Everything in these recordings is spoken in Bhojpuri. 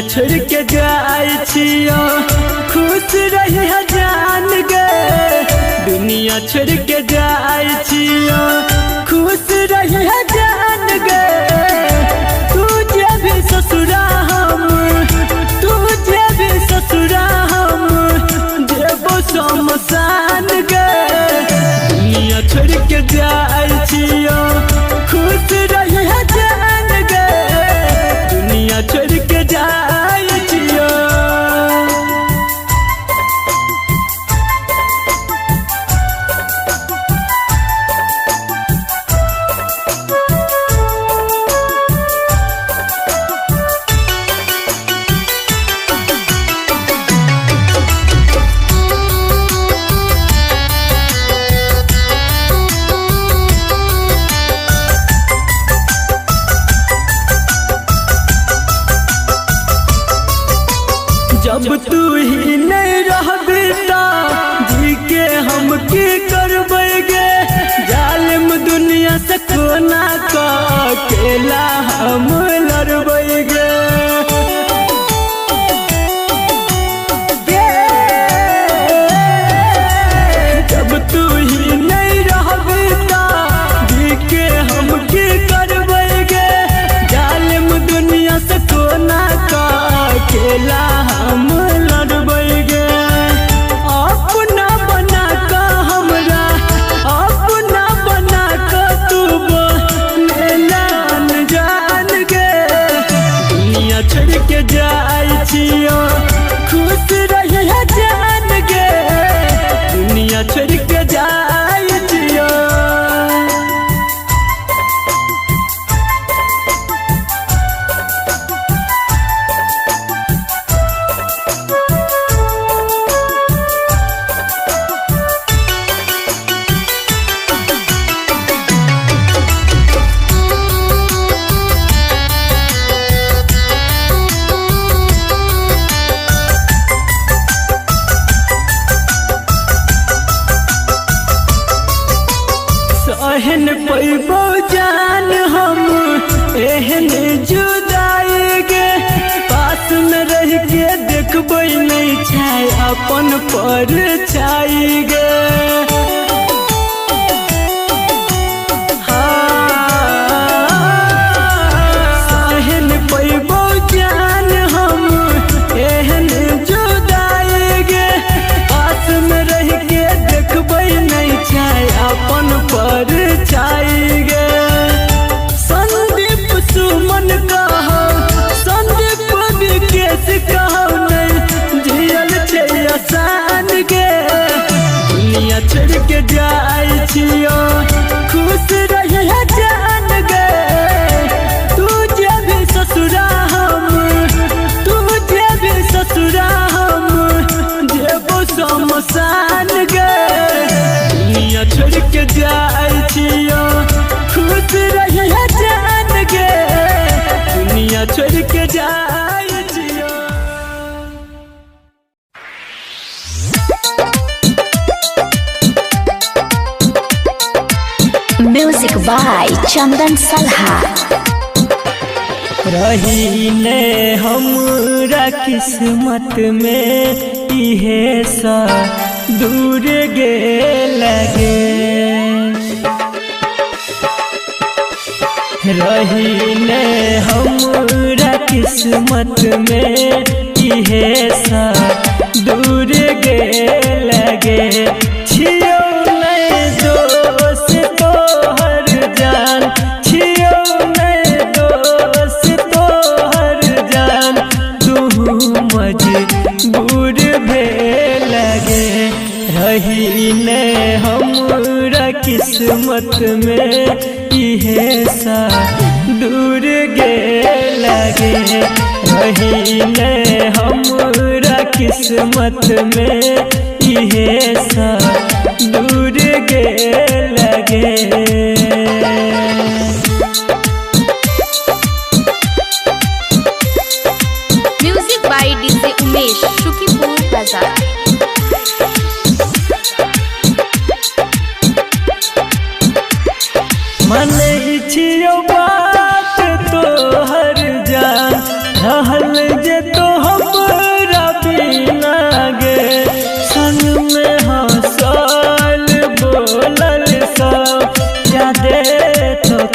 छोड़ के जाए छियो खुश रही जान गे। दुनिया छोड़ के जाए छियो खुश रही जान गे। तुझे भी ससुरा हम तुझे भी ससुरा हम देवो शमशान गे। दुनिया छोड़ के जाए छियो खुश रही जान गे। दुनिया छोड़ के जाए छियो। जब तू ही नहीं रहबी ता जी के हम की करबेगे। जालिम दुनिया से कोना का अकेला हम लड़बेगे। जब तू ही नहीं रहबी ता जी के हम की करबेगे। जालिम दुनिया से कोना का अकेला हम लड़बेगे। अपना बना का हमरा अपना बना का तू बन जान गे। दुनिया छोड़ के जाए छियो खुश रही जान गे। दुनिया छोड़ के जाए छियो। एहन पैबो जान हम एहन जुदाई गे। पास में रह के देखबै नहीं छाय अपन पर छाई गे। एहन पैबो जान हम एहन जुदाई गे। पास में रह के देखबै नहीं छाय अपन पर छाई गे। संदीप सुमन कहो संदीप विकेश कहो नहीं जियल छे आसान गे। दुनिया छोड़ के जाए छियो खुश रही जान गे। तुझे भी ससुरा हम तुझे भी ससुरा हम देवो शमशान गे। दुनिया छोड़ के जाए छियो खुश रही जान गे। दुनिया छोड़ के जाए छियो। म्यूजिक बाय चंदन सलहा। रही ने हमरा किस्मत में इहे सा दूर गे लगे। रही ने हमरा किस्मत में इहे सा दूर गे लगे। छियो नहीं दोस्त तोहर जान छियो नहीं दोस्त तोहर जान। तू मजबूर भे लगे। रही ने हमरा किस्मत में इहे सा दूर गे लगे। रही ने हमरा किस्मत में इहे सा दूर गे लगे। Music by DJ Umesh Shukipur Bazar. मन छियो बात तोहर जान रहल जे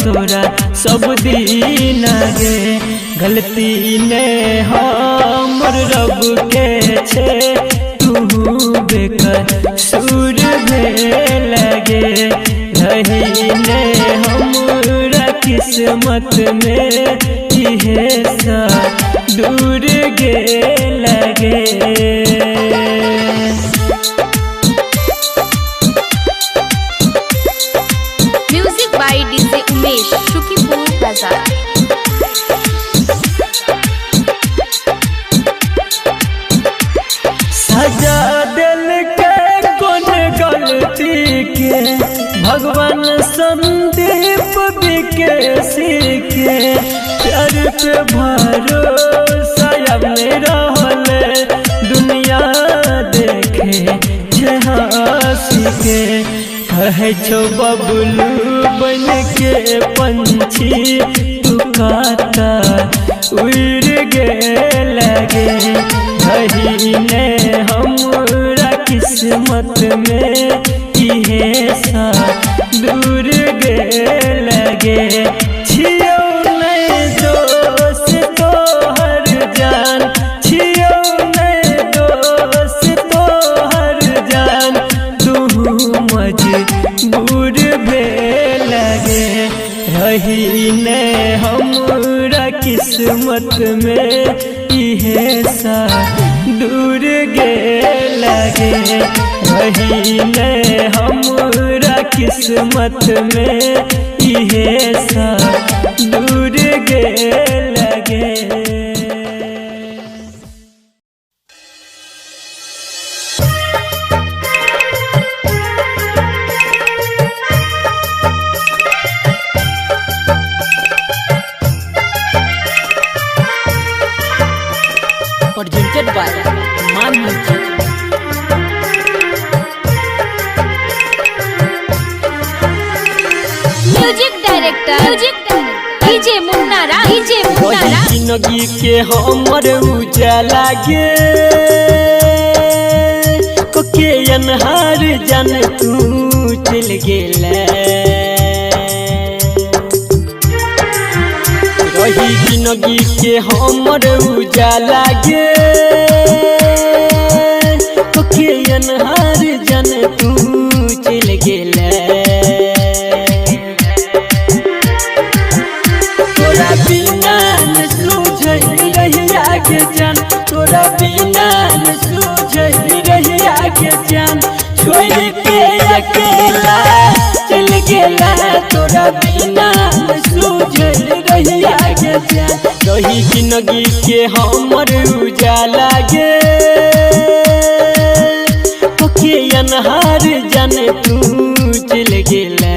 तोरा सब दिन गे गलती ने हमर रब के छे तू बेकर सुर भेल गे रही ने हमरा किस्मत में इहे सा दूर गे लगे। Music by DJ Umesh Shukipur Bazar. सजा दिल के कौन गलती के भगवान संदीप विकेसी के प्यार पे भरोसा में रहल दुनिया देखे हंसी के कहे छो बबलू बन के पंछी तू काता उड़ गे लगे रही ने हमरा किस्मत में इहे सा दूर गे लगे छियो नहीं दोस्त तोहर जान छियो नहीं दोस्त तोहर जान तू मजबूर भे लगे रही ने हमरा किस्मत में इहे सा दूर गे लगे रही ने हमरा किस्मत में इहे सा दूर गे लगे। presented by Man Music। Music director DJ Munna Raj. जिंदगी के हमर उजाला गे कोके अनहार जान तू चल गेला रही जिंदगी के हमर उजाला गे कोके अनहार जान तू चल गेला तोरा बिना न सूझ रही आगे जान तोरा बिना न सूझ रही आगे जान छोड़ के अकेला चल गेला तोरा बिना न सूझ रही आगे जान रही जिंदगी के हमर उजाला गे कोके अनहार जान तू चल गेला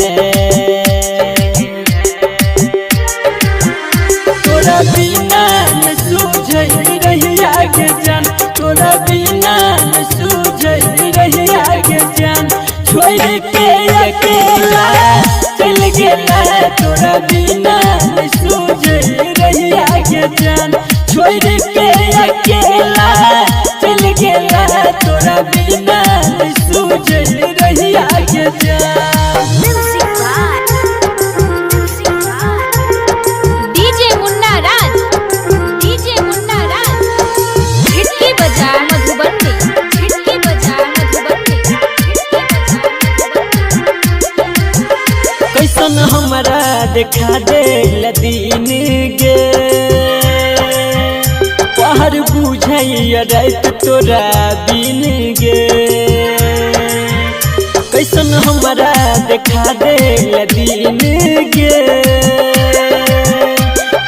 तोरा बिना न सूझ रही आगे जान तोरा बिना न सूझ रही आगे जान छोड़ के अकेला चल गेला तोरा बिना न सूझ रही आगे जान छोड़ के अकेला चल गेला तोरा बिना न सूझ रही आगे जान। डीजे मुन्ना राज झिटकी बजा मधुबनी झिटकी बजा मधुबनी। कैसन हमरा देखा दे दिन गे पहाड़ बुझैया रात तोरा बिन गे कैसन हमरा देखा दे दिन गे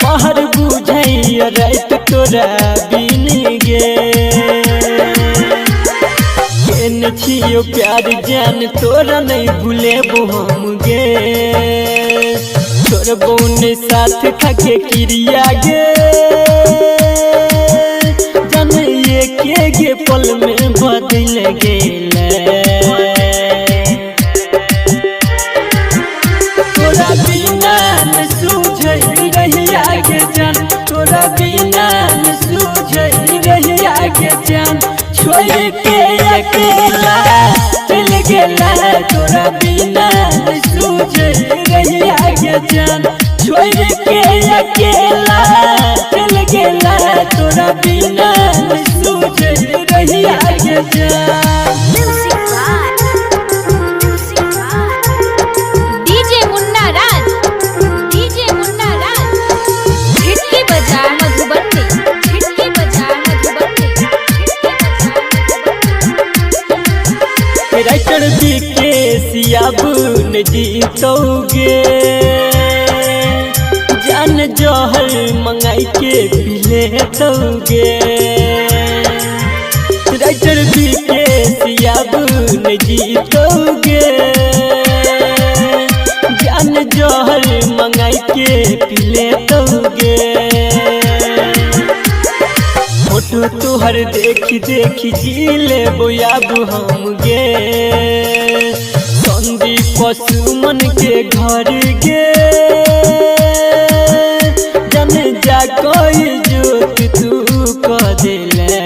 पहाड़ बुझैया रात तोरा बिन गे केन छियो प्यार जान तोरा नहीं भूलेबो हम गे तोर बौन साथ खाके क्रिया गे जान ये के गे पल में बदल गेले तोरा बिना न सूझ रही आगे जान तोरा बिना न सूझ रही आगे जान छोड़ के अकेला चल गेला तोरा बिना न सूझ रही आगे गे जान छोड़ के अकेला चल गेला तोरा बिना न सूझे रहिया गे जान। डीजे मुन्ना राज झिटकी बजा मधुबनी झिटकी बजा मधुबनी राइटर बीके सियाबुन जीतोगे जान जहर मंगाई के पिले तोगे। राइटर बीके सियाबुन जीतोगे जान जहर मंगाई के पिले तोगे। फोटो तुहर देखी देखी जीले बोयाबू हम गे संदीप सुमन के घर गे जन जा कोई जोत तू क दिले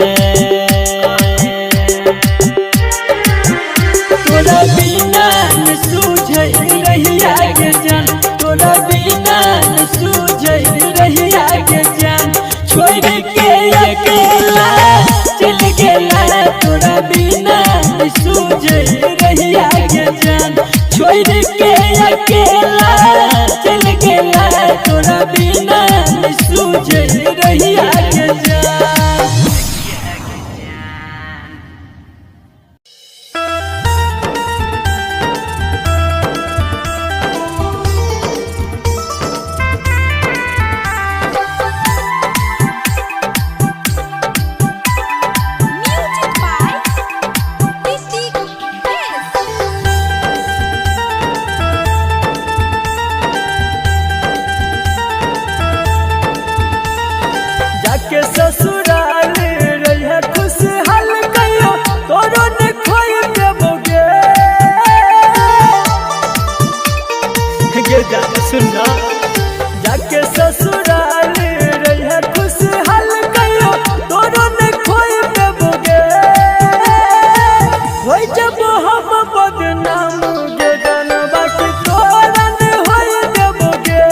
तोरा बिना न सूझे रहिया गे जान तोरा बिना न सूझे रहिया गे जान छोड़ के अकेला चल गेला तोरा बिना न सूझे रहिया गे जान छोड़ के अकेला चल गेला तोरा बिना न सूझे रहिया गे जान। जाके ससुराल रहिया खुशहाल कहियो तोरो ने खोई देबोगे गे जान सुनना जाके ससुराल रहिया खुशहाल कहियो तोरो ने खोई देबोगे होई जब हम बदनाम गे जान बाकी तोरा ने होई देबोगे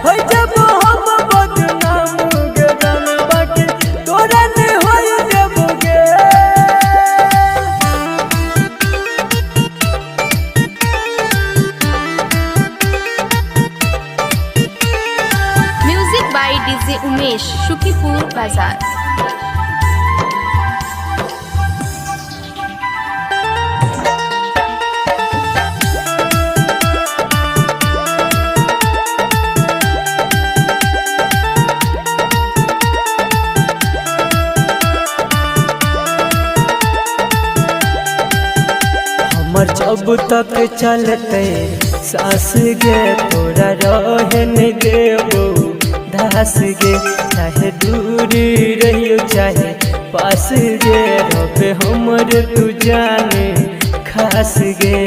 होई जब हम बदनाम गे जान बाकी तोरा ने होई देबोगे। Music by DJ Umesh Shukipur बाजार। हमर जब तक चलते सास गे तोरा रहे नहीं देबो दास गे चाहे दूर रहियो चाहे पास गे रबे हमर तू जाने खास गे।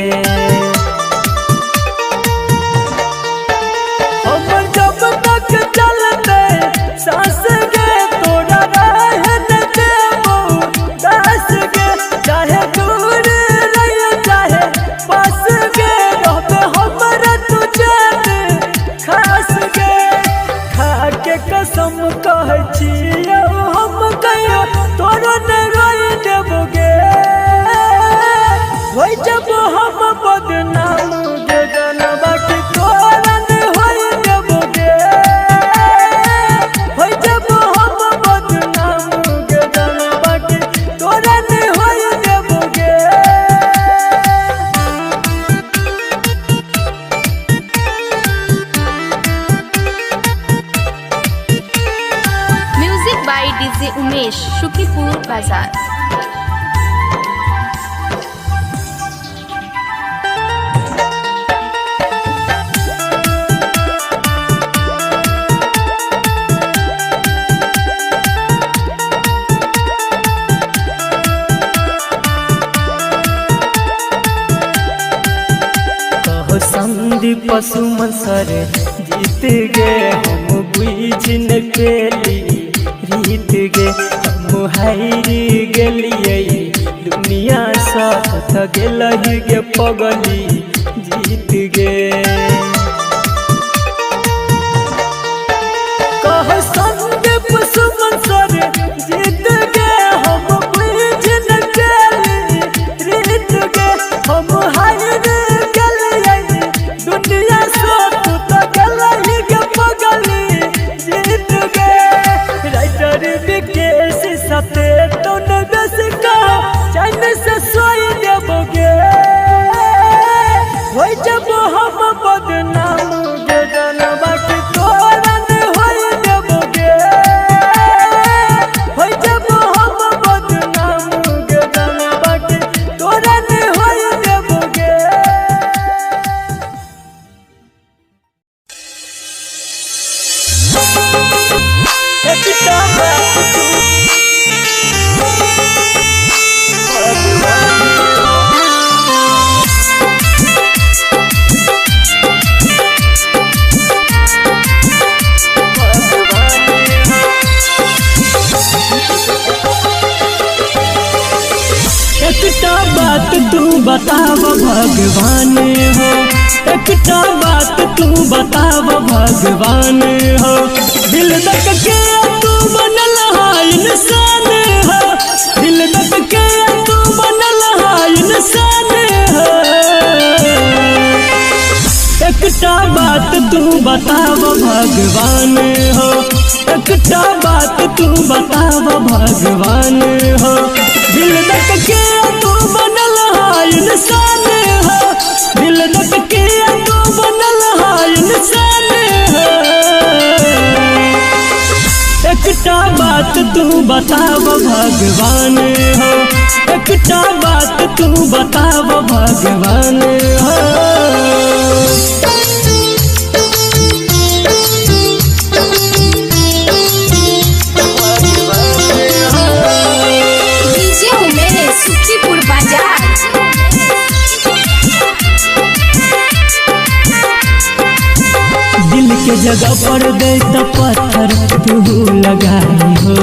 हमर जब तक चलते सास गे तोरा रहे नहीं देबो दास गे चाहे दूर रहियो चाहे पास गे रबे हमर तू जाने खास गे। खा के कसम कहै छियौ हम कहियो तोरो ने रोई देबोगे होई जब हम बदनाम गे जान बाकी तोरा ने होई देबोगे होई जब हम बदनाम गे जान बाकी तोरा ने होई देबोगे। Music by DJ Umesh Shukipur बाजार। कहो संदीप सुमन सर जीत गए हम बुझ न पेली रीत गे हम हारी गेलिए दुनिया साथ गेलहि गे पगली जीत गे। बताव भगवान हो, एकटा बात तू बताव भगवान हो। दिल धक के तू बनल है इंसान हो, दिल धक के तू बनल है इंसान हो। एकटा बात तू बताव भगवान हो, एकटा बात तू बताव भगवान हो। दिल धक के तू बनल है इंसान हो, दिल धक के तू बनल है इंसान हो। एकटा बात तू बताव भगवान हो, एकटा बात तू बताव भगवान हो। सुखीपुर बाजार। दिल के जगह पर दे तो पत्थर तू लगाई हो,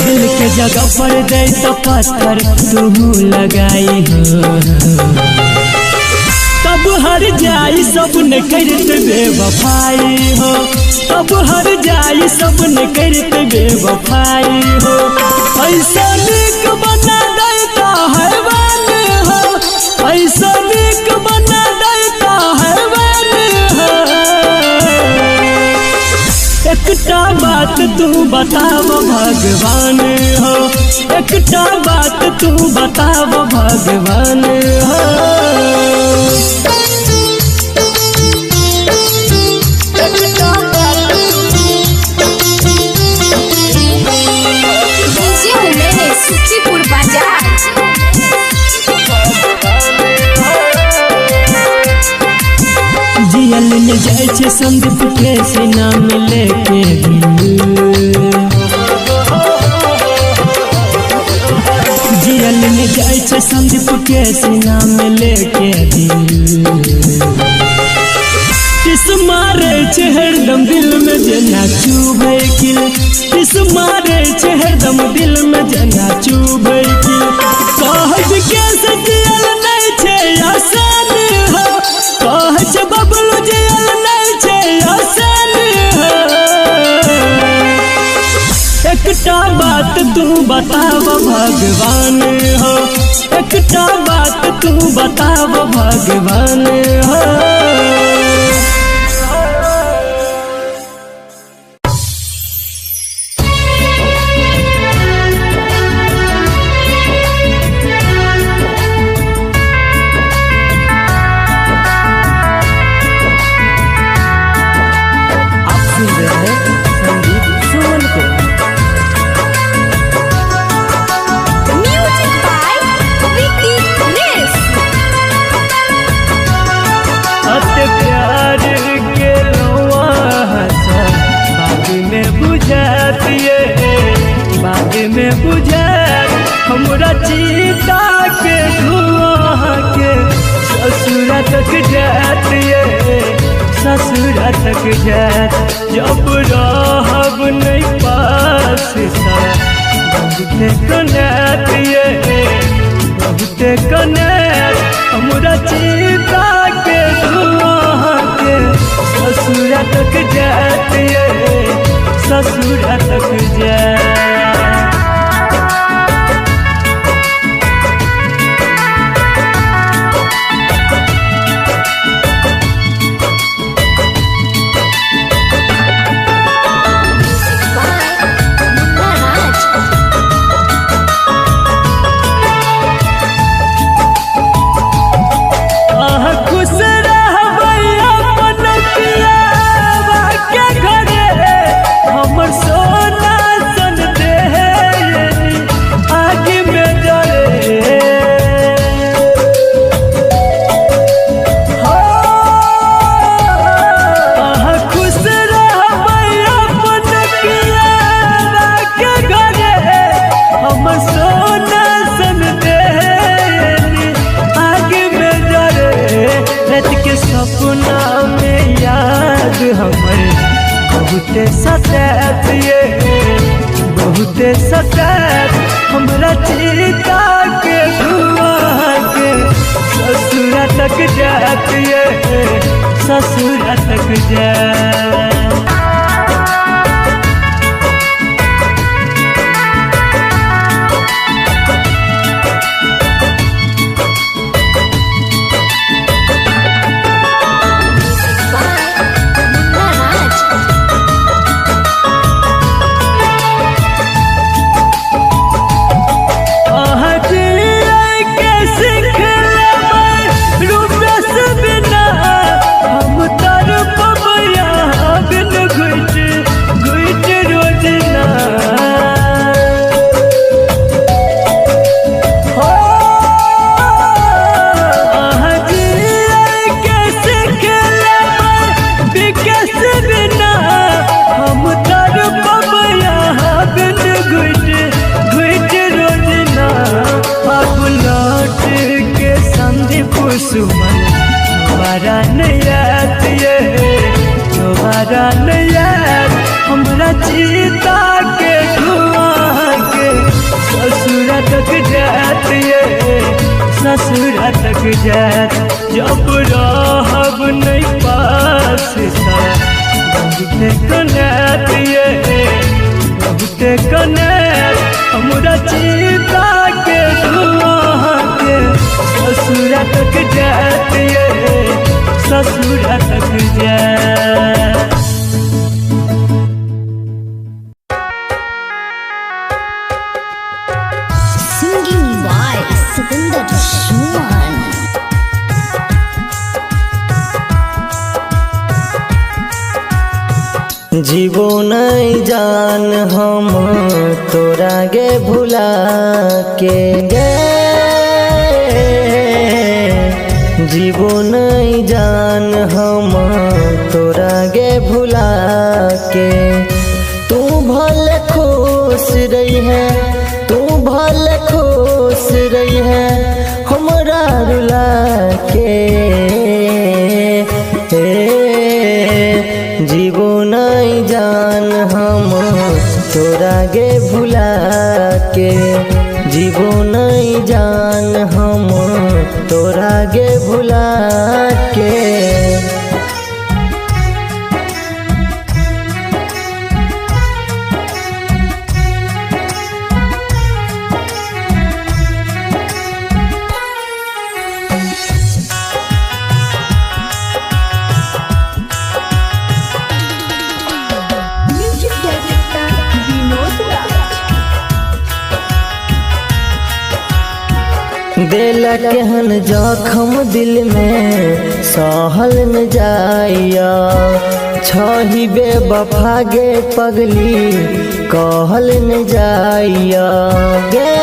दिल के जगह पर दे तो पत्थर तू लगाई हो। तब हर जाई सब न करत बेवफाई हो, तब हर जाई सब न करत बेवफाई हो। ऐसा निक बना देता हैवान हो, ऐसा निक बना देता हैवान हो। एकटा बात तू बताव भगवान हो, एकटा बात तू बताव भगवान हो। सुखीपुर बाजार। जियल न जाय छे संदीप के सीना में लेके जियल न जाय छे संदीप के सीना में लेके किस मारे छे हरदम दिल में जना चुभे किल, किस मारे छे हरदम दिल में जना चुभे किल। कहज के सजियल नहीं छे आसान हो, कहज बबलू जियल नहीं छे आसान हो। एकटा बात तू बताव भगवान हो, एकटा बात तू बताव भगवान हो। में बुझे हमरा चीता के धुआं के ससुरा तक जातिए, ससुरा तक जात जब रहब नहीं पास बहुते कनेतिए, बहुते कनेत हमरा चीता के धुआं के ससुरा तक जातिए, ससुरा तक जात। बहुते बहुते सतात हमरा चिता के धुआं के ससुरा तक जात ये ससुरा तक जात। सुमन दोबारा नयात ये दोबारा नयात हमरा चिता के धुआं के ससुरा तक जात ये ससुरा तक जात। जब रहब नहीं पास बहुते कनात ये बहुते कनात हमरा चिता के धुआं के ससुरा तक जात ये ससुरा तक जात। Singing by Satinder Suman. जीवो नहीं जान हम तोरा गे भुला के गे जीवो नहीं जान हम तोरा गे भुला के। तू भले खुश रही है तू भले खुश रही है हमरा रुला के। जीवो नहीं जान हम तोरा गे भुला के। जीवो नहीं जान हम तोरा गे भुला के। दिल केहन जखम दिल में सहल न जाइया। छही बेवफा गे पगली कहल न जाइया गे।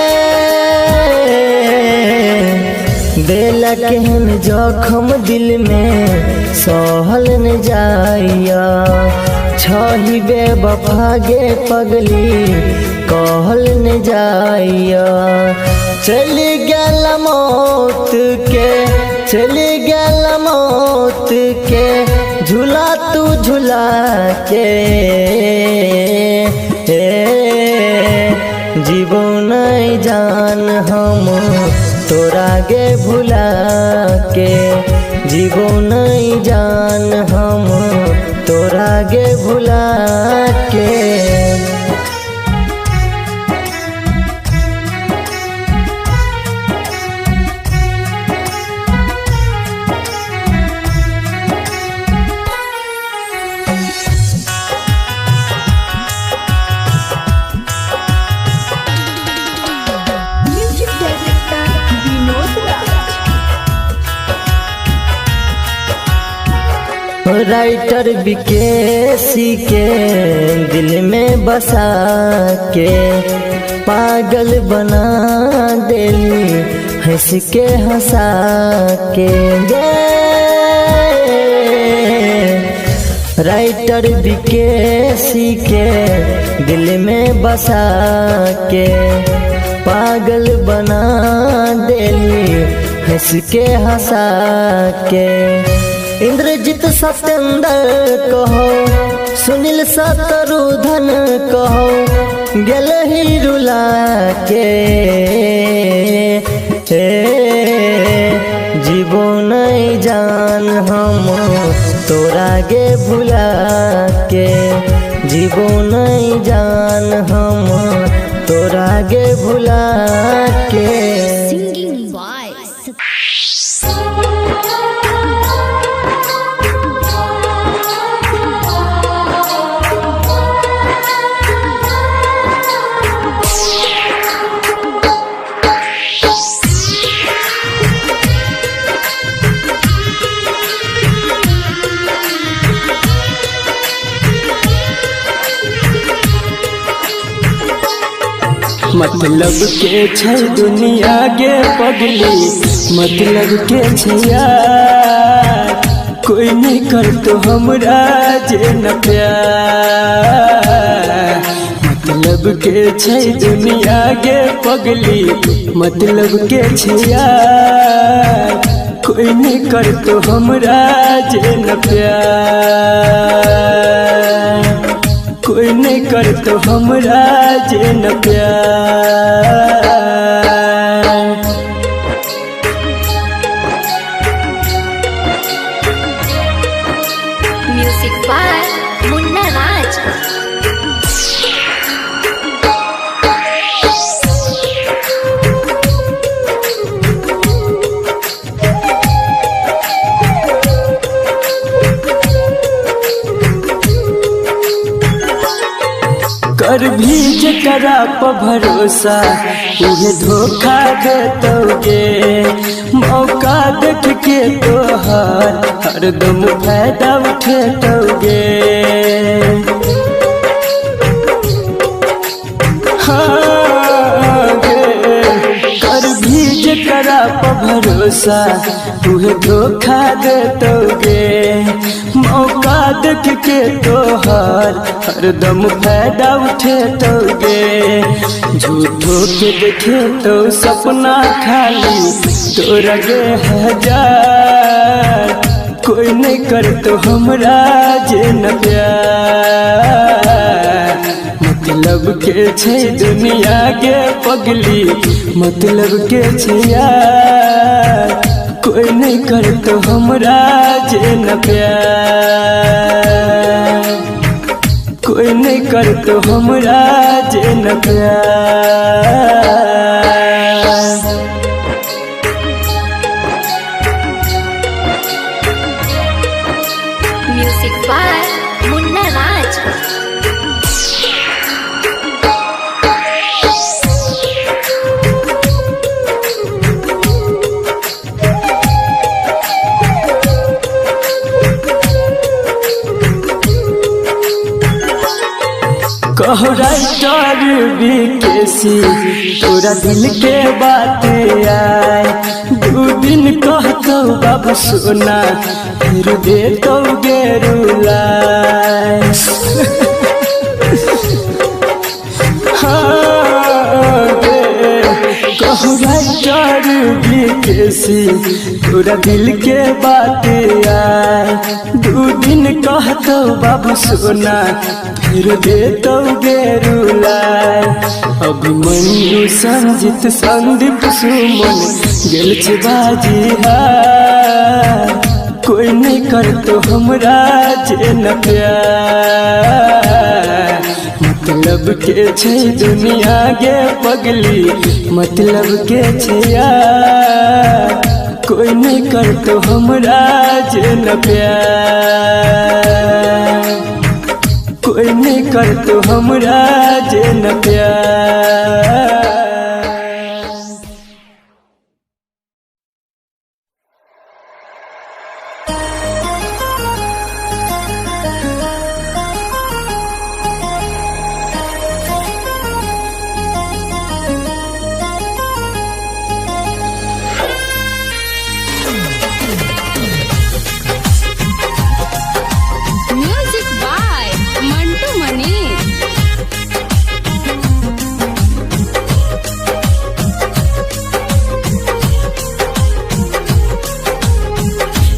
दिल केहन जखम दिल में सहल न जाइया। छही बेवफा गे पगली कहल न जाइया। चली गल मौत के चली गल मौत के झूला तू झूला के। जीवो नहीं जान हम तोरा गे भुला के। जीवो नहीं जान हम तोरा गे भुला के। राइटर विकेसी के दिल में बसा के पागल बना देली हंस के हंसा के गे। राइटर विकेसी के दिल में बसा के पागल बना देली हंस के हंसा के। इंद्रजीत सत्येंद्र कहो, सुनील शत्रुधन कहो, गेल ही रुला के जीवो नहीं जान हम तोरा गे भुला के, जीवो नहीं जान हम तोरा गे भुला के। Singing by मतलब के छै दुनिया गे पगली, मतलब के छै यार, कोई नहीं कर तो हमरा जे न प्यार। मतलब के छै दुनिया गे पगली, मतलब के छै यार, कोई नहीं कर तो हमरा जे न प्यार, कोई नहीं कर तो हमरा जे न प्यार। म्यूजिक बाय मुन्ना राज। कर भी जकरा पर भरोसा उहे धोखा देतोगे, मौका देख के तोहार हरदम फायदा उठेतोगे। हाँ गे, कर भी जकरा पर भरोसा उहे धोखा देतोगे, मौका देख के तोहार हरदम फायदा उठेतोगे। झूठो के देखे तो सपना खाली तोरा गे हजार, कोई नहीं कर तो हमरा जे न प्यार। मतलब के छै दुनिया गे पगली, मतलब के छै यार, कोई नहीं कर तो हमरा जे न प्यार, कोई नहीं कर तो हमरा जे न प्यार। म्यूजिक बाय मुन्ना राज। कहो राइटर बीकेसी तोरा दिल के बात आए, दू दिन कहतो बाबू सोना फिर देतो गे रुलाए। हाँ गे, कहो राइटर बीकेसी तोरा दिल के बात आए, दू दिन कहतो बाबू सोना फिर देतो गे रुलाए। अभिमन्यु संजित संदीप सुमन गेल छै बाजी हार, कोई नहीं कर तो हमरा जे न प्यार। मतलब के छै दुनिया गे पगली, मतलब के छै यार, कोई नहीं कर तो हमरा जे न प्यार, कोई नहीं कर तो हमरा जे न प्यार। म्यूजिक बाय मंटू मनी।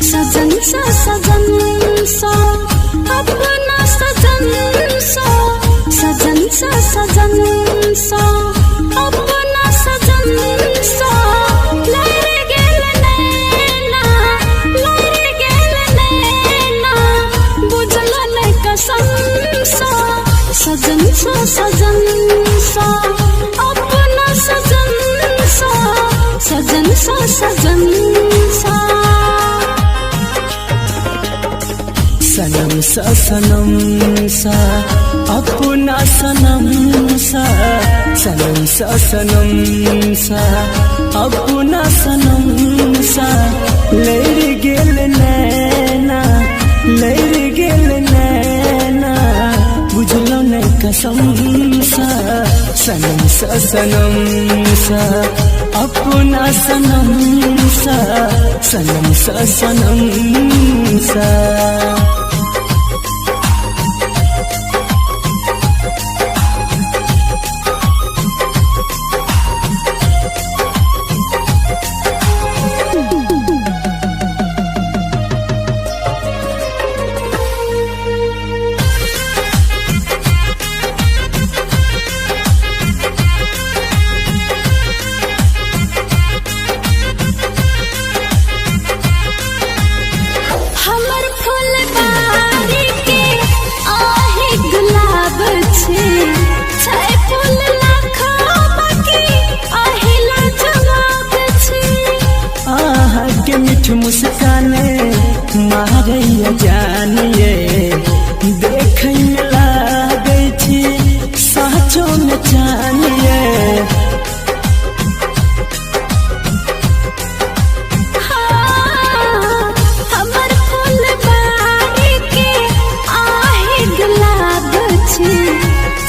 सजन सा सजन सा अपना सजन सा सजन सा सजन सा सनम सा सनम सा अपना सनम सा सनम सा सनम सा अपना सनम सा लड़ गेल नैना लड़ गेल नैना बुझलो न कसम सा सनम सा सनम सा अपना सनम सा सनम सा सनम सा हमर फुलबारी के आहे गुलाब छे छै फूल लाखो बाकी आहे लाजवाब छे आहा के मीठ मुस्काने मारैया जानिए देखै में लागै छी साचो में जानिए हमर फुलबारी के आहे गुलाब छे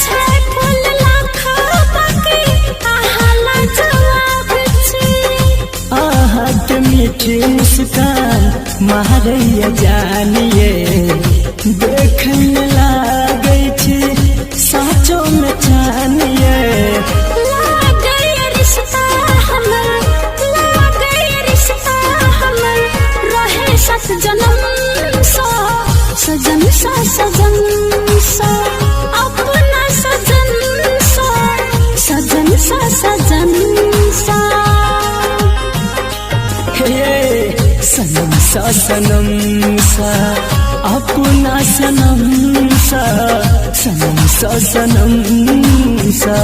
छै फूल लाखो बाकी आहे लाजवाब छे आहा के मीठ मुस्कान मारैया जानिए देखै में लागै छी साचो में जानिए लागै रिश्ता हमर लागै रिश्ता हमर रहे सत जन्म सा सजन सा सजन सा अपना सजन सा सजन सा सजन सा हे सनम सा सनम सा अपना सनम सा सनम सा सनम सा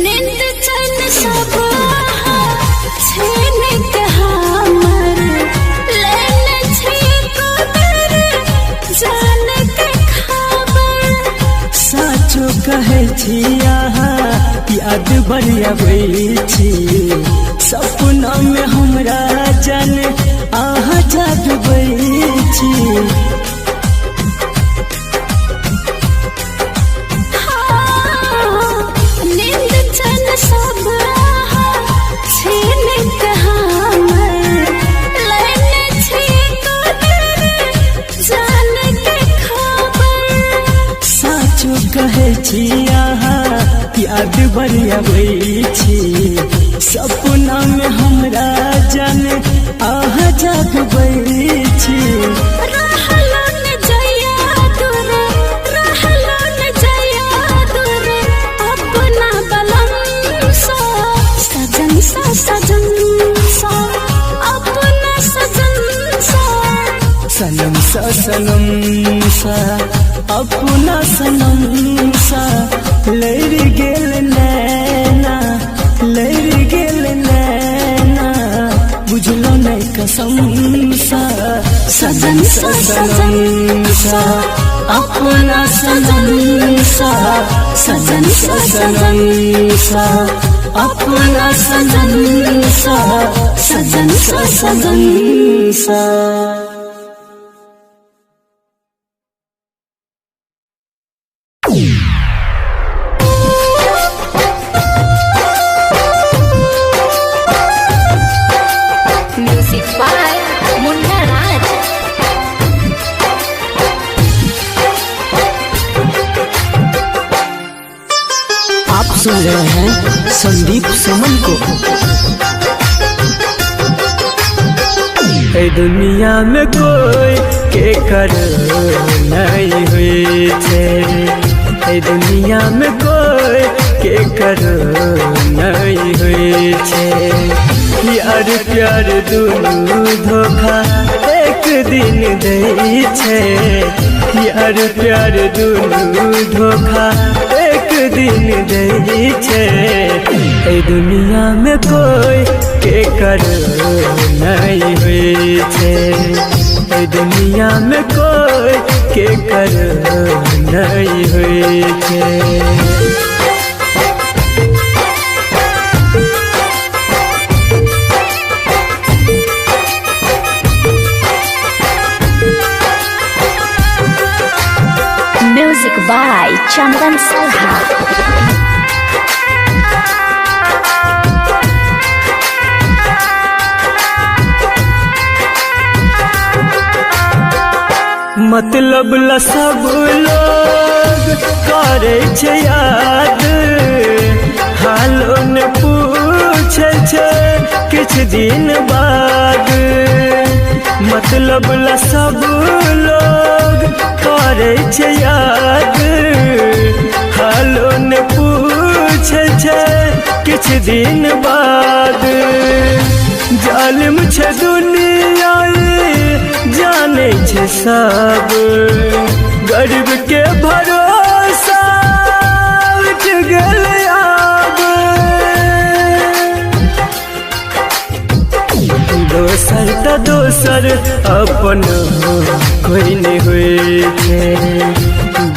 नींद चैन सब छीन के हमर लेने छी कदर जान के खबर साचो कहै छी अहाँ याद बड़ी अबै छी सपना में हमरा जान अहाँ जागबै छी नींद चैन सब छीन के हमर लेने छी कदर जान के खबर साचो कहै छी अहाँ याद बड़ी अबै छी सपना में हमरा जान अहाँ जागबै छी रहलो न जइया दूर रहलो न जइया दूर अपना बलम सा सजन सा सजन सा अपना सजन सा सनम सा सनम सा अपना सनम सा लड़ गेल नैना लड़ गेल नैना बुझलो न कसम सा सजन सा सनम सा अपना सनम सा सजन सा सनम सा अपना सनम सा सजन सा सनम सा म्यूजिक बाय मुन्ना राज। सुन रहे हैं संदीप सुमन को। ए दुनिया में कोई के कर नहीं हुई छे, ए दुनिया में कोई के कर नहीं हुई छे। यार प्यार दुनू धोखा एक दिन दे छे, यार प्यार दुनू धोखा एक दिन दे छे। ए दुनिया में कोई के कर नहीं हुई छे, ए दुनिया में कोई के कर नहीं हुई छे। Music by Chandan Salha. मतलब ला सब लोग करे छे याद, हालो ने पूछे छे किछ दिन बाद। मतलब ला सब लोग करे छे याद, हालो ने पूछे छे किछ दिन बाद। जालिम छे दुनिया जाने छे सब, गरीब के भरोसा उठ गल आब। दोसर त दोसर अपन कोई नहीं हुई छे,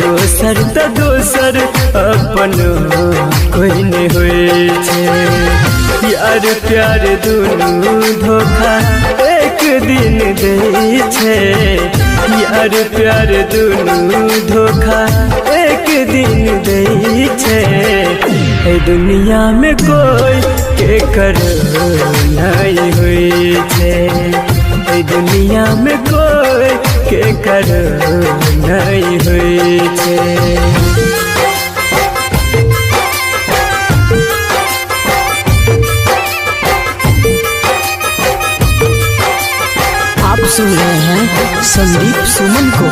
दोसर त दोसर अपन कोई नहीं हुई छे। यार प्यार दुनू धोखा एक दिन दे छे, यार प्यार दुनू धोखा एक दिन दे छे। ए दुनिया में कोई के कर नहीं हुई छे, ए दुनिया में कोई के कर नहीं हुई छे। आप सुन रहे हैं संदीप सुमन को।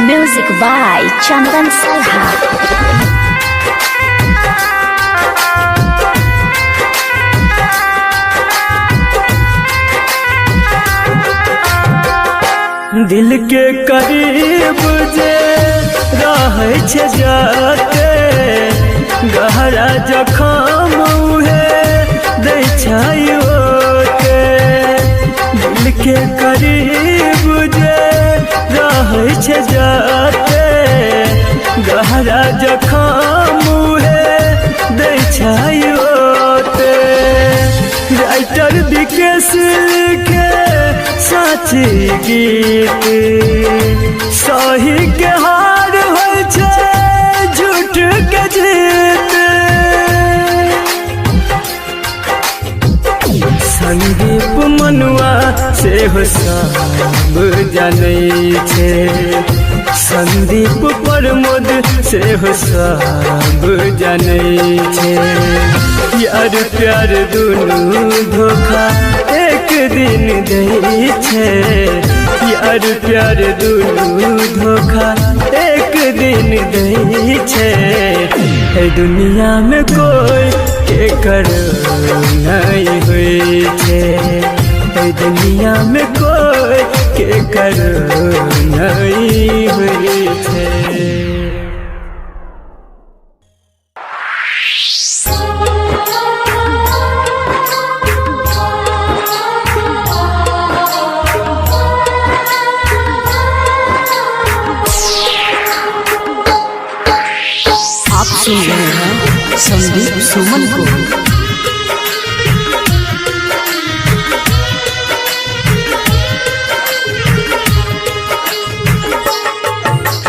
Music by Chandan Salha. दिल के करीब जे रहे छे जाते, गहरा जखम उहे दै छै ओते। दिल के करीब जे रहे छे जाते, गहरा जखम उहे दै छै ओते। राइटर विकेश लिखे साची गीत, सही के हार होय छै झूठ के जीत। संदीप मनुआ से हो सब जानै छे, संदीप प्रमोद से हो सब जानै छे। यार प्यार दुनू धोखा एक दिन दे छे, यार प्यार दुनू धोखा एक दिन दे छे। ए दुनिया में कोई के कर नहीं हुई छे, ए दुनिया में कोई के कर नहीं हुई छे। आप सुन रहे हैं संदीप सुमन को।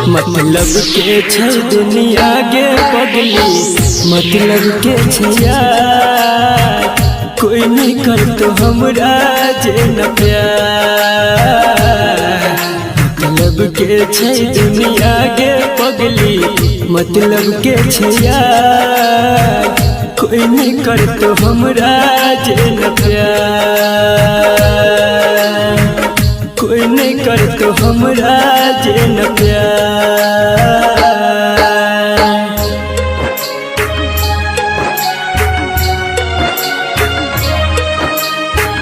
मतलब के छै दुनिया के पगली, मतलब के छै यार, कोई नहीं कर तो हमरा जे न प्यार। मतलब के छै दुनिया के पगली, मतलब के छै यार, कोई नहीं कर तो हमरा जे न प्यार, कोई नहीं कर तो हमरा जे न प्यार।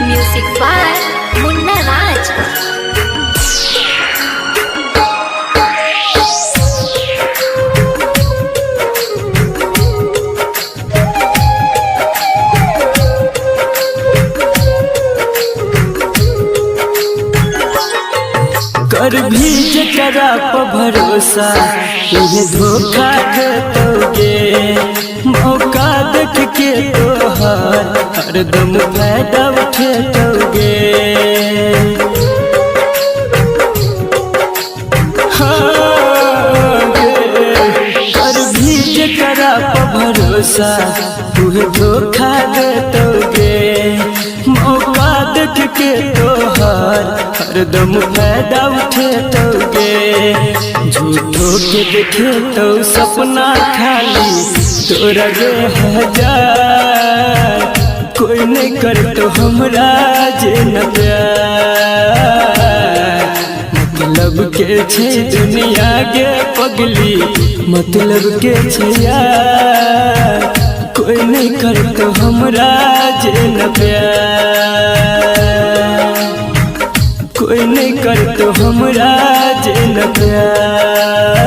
म्यूजिक बाय मुन्ना राज। कर भी जकरा पर भरोसा तुझे धोखा देतोगे, मौका देख के तोहार हरदम फायदा उठेतोगे। कर भी जकरा पर भरोसा तुझे धोखा देतोगे, मौका देख के तोहार हरदम फायदा उठेतोगे। झूठो के देखे तो सपना खाली तोरा गे हजार, कोई नहीं कर तो हमरा जे न प्यार। मतलब के छे दुनिया गे पगली, मतलब के छे यार, कोई नहीं कर तो हमरा जे न प्यार, कोई नहीं कर तो हमरा जे न प्यार।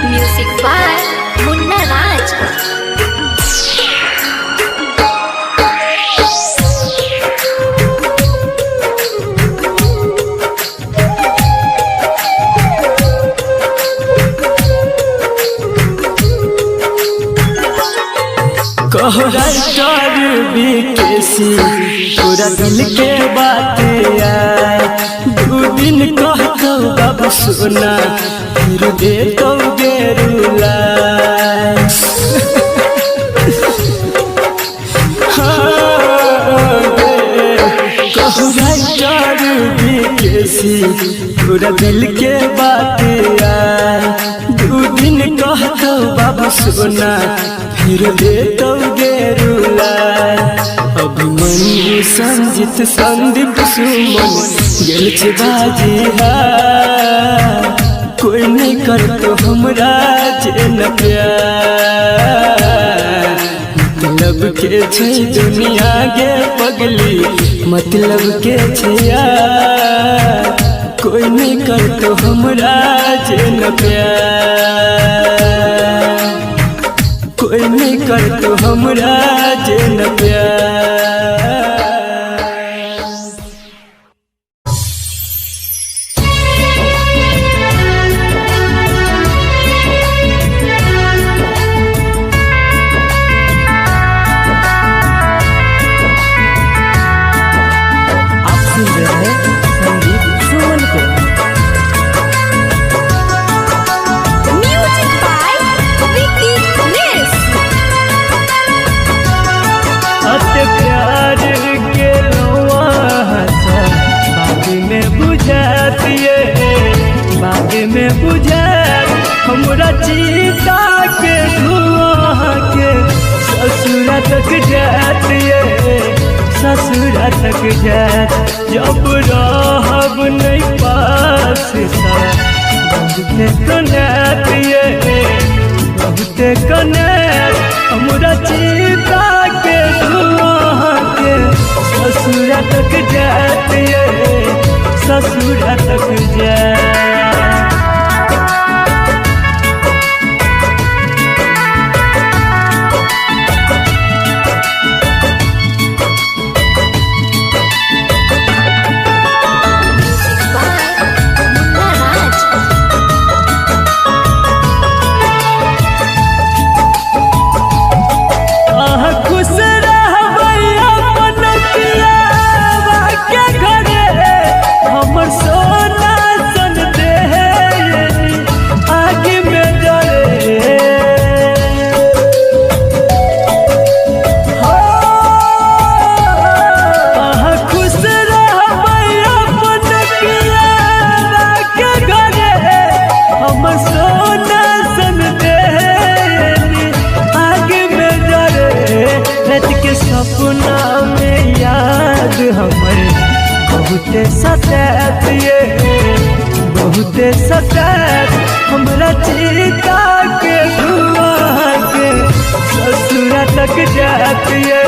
म्यूजिक बाय मुन्ना राज। कह राइटर बीकेसी पूरा दिल के बात आए, दू दिन कहतो बाबू सोना फिर दे तो गेरुला। कह राइटर बीकेसी पूरा दिल के बात आए, दू दिन कहतो बाबू सोना फिर दे तो गेरुला। अभिमन्यु संजित संदीप सुमन गेल छे बाजी हार, कोई नहीं कर तो हमरा जे न प्यार। मतलब के छे दुनिया गे पगली, मतलब के छे यार, कोई नहीं कर तो हमरा जे न प्यार, कोई नहीं कर तो हमरा जे न प्यार। आप सुन रहे हैं संदीप सुमन को। म्यूजिक बाय विकी नेस। अत प्यार के लौआ हंसा बाद में बुझा दिए, बाद में बुझा हमरा चीता के धुआं के ससुरा तक जातिए, ससुरा तक जात। जब रहब नहीं पास बहुते कनातिए, बहुते कनात हमरा चीता के धुआं के ससुरा तक जातिए, ससुरा तक जात। हमर सोना सन सपना में याद हमर बहुते सतात ये बहुते सतात हमरा चिता के धुआं के ससुरा तक जात ये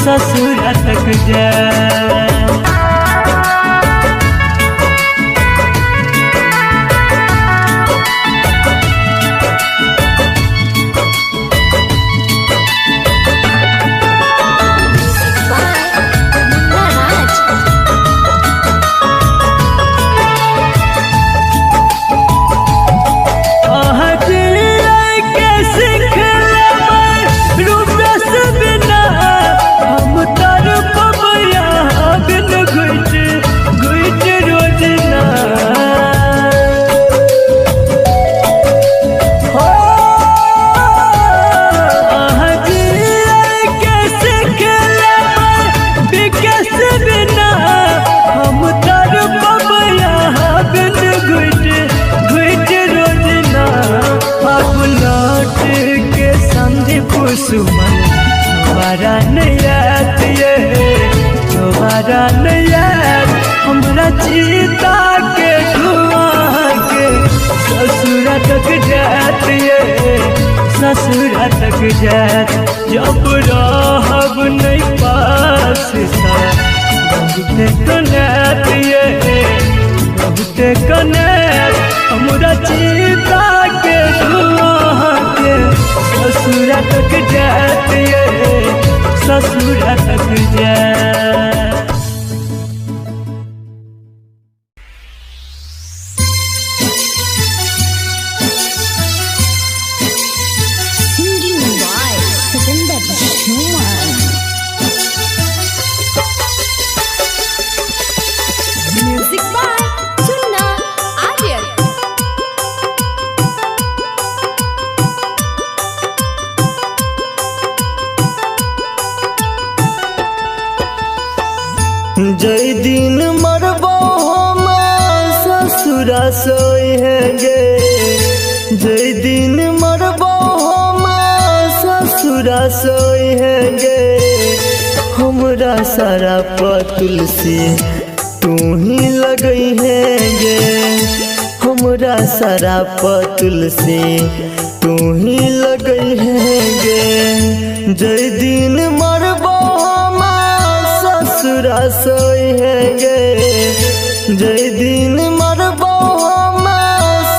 ससुरा तक जात। सुमन दोबारा नहीं आती है दोबारा नहीं आती हमरा चिता के धुआं के ससुरा तक जाती है ससुरा तक जाती जब रहब नहीं पास बहुते कनाती है बहुते कनाती हमरा चिता के धुआं के ससुरा तक जाती है ससुरा तक जाती। Singing by Satinder Shuman. Music by Chunna Aryan. जय दिन मरबो हम ससुरा सोई है गे जय दिन मरबो हम ससुरा सोई है गे हमरा सारा तुलसी तू ही लगई है गे हमरा सारा तुलसी तू ही लगई है गे जय दिन मरबो ससुरा सोई है गे जय दिन मरबो हम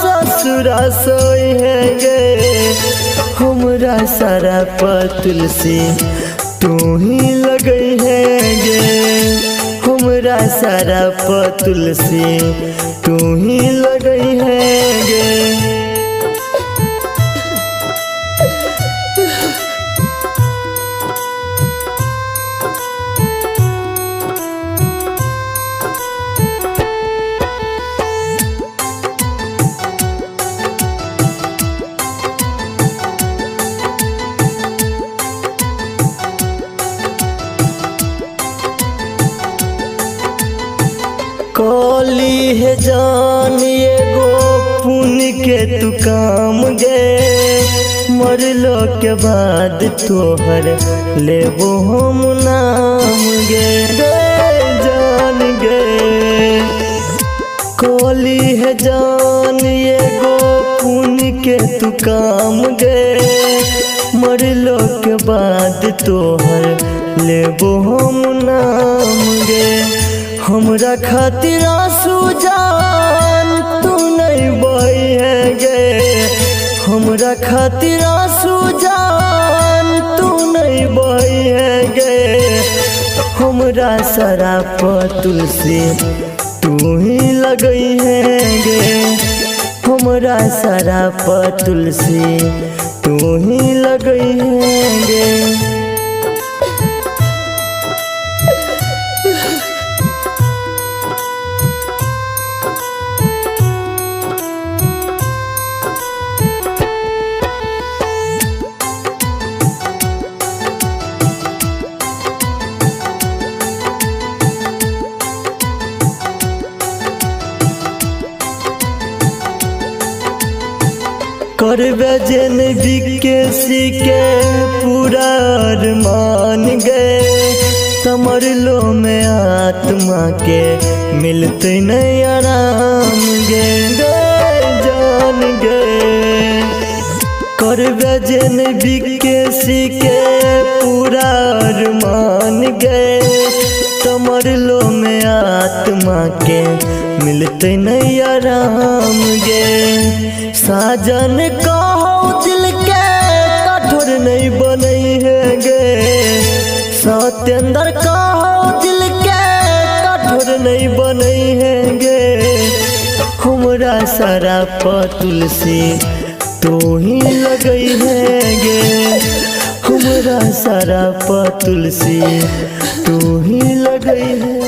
ससुरा सोई है गे हमरा सारा तुलसी तू ही लगई है गे हमरा सारा तुलसी तू ही लगई है गे। कली है जान एगो पुण्य के तू काम गे मरलो के बाद तोहर लेबो हम नाम गे जान गे कली है जान एगो पुण्य के तू काम गे मरलो के बाद तोहर लेबो हम नाम गे हमरा खातिर आंसू जान तू नहीं बही है गे हमरा खातिर आंसू जान तू नहीं बही है गे हमरा सारा तुलसी तू ही लगई है गे हमरा सारा तुलसी तू ही लगई है गे। करबे जिंदगी के सीके पूरा अरमान मरलो में आत्मा के मिलते नहीं आराम गे जान गे कर बजन बिके सीके पूरा अरमान गए तो मरलो में आत्मा के मिलते नहीं आराम गे साजन कहो दिल के कठोर नहीं बनई है गे सत्येंद्र कहो दिल के कठोर नहीं बनई है गे हमरा सारा तुलसी तो ही लगई है गे हमरा सारा तुलसी तो ही लगई है।